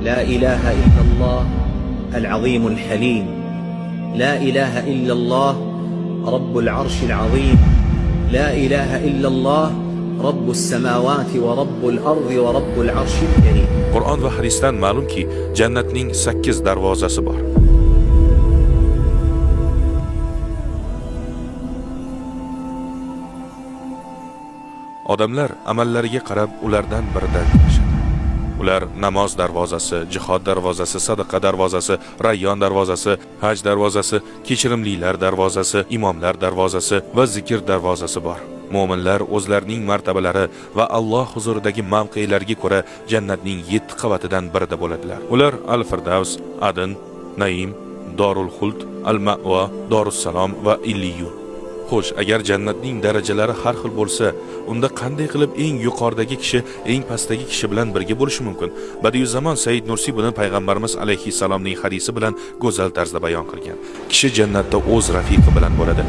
لا إله إلا الله العظيم الحليم لا إله إلا الله رب العرش العظيم لا إله إلا الله رب السماوات ورب الأرض ورب العرش الكريم. Qur'on va hadisdan ma'lumki, jannatning 8 darvozasi bor. Odamlar amallariga qarab ulardan biridan kirishadi. Ular namoz darvozasi, jihod darvozasi, sadaqa darvozasi, rayyon darvozasi, haj darvozasi, kechirimlilar darvozasi, imomlar darvozasi va zikr darvozasi bor. Mo'minlar o'zlarining martabalari va Alloh huzuridagi mavqelariga ko'ra jannatning 7 qavatidan birida bo'ladilar. Ular Al-Firdavs, Adn, Naim, Dorul Xuld, Al-Ma'va, Dorussalom va Illiyun. Xo'sh, agar jannatning darajalari har xil bo'lsa, unda qanday qilib eng yuqoridagi kishi eng pastdagi kishi bilan birga bo'lishi mumkin? Badiuzzamon Said Nursi buni payg'ambarimiz alayhissalomning hadisi bilan go'zal tarzda bayon qilgan. Kishi jannatda o'z rafiqi bilan bo'ladi.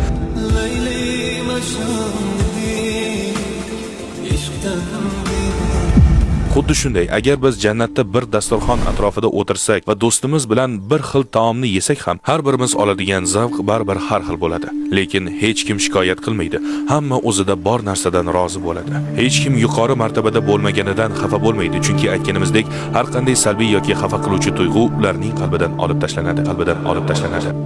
Xuddi shunday, agar biz jannatda bir dasturxon atrofida o'tirsak va do'stimiz bilan bir xil taomni yesak ham, har birimiz oladigan zavq baribir har xil bo'ladi. Lekin hech kim shikoyat qilmaydi. Hamma o'zida bor narsadan rozi bo'ladi. Hech kim yuqori martabada bo'lmaganidan xafa bo'lmaydi, chunki aytganimizdek, har qanday salbiy yoki xafa qiluvchi tuyg'u ularning qalbidan olib tashlanadi.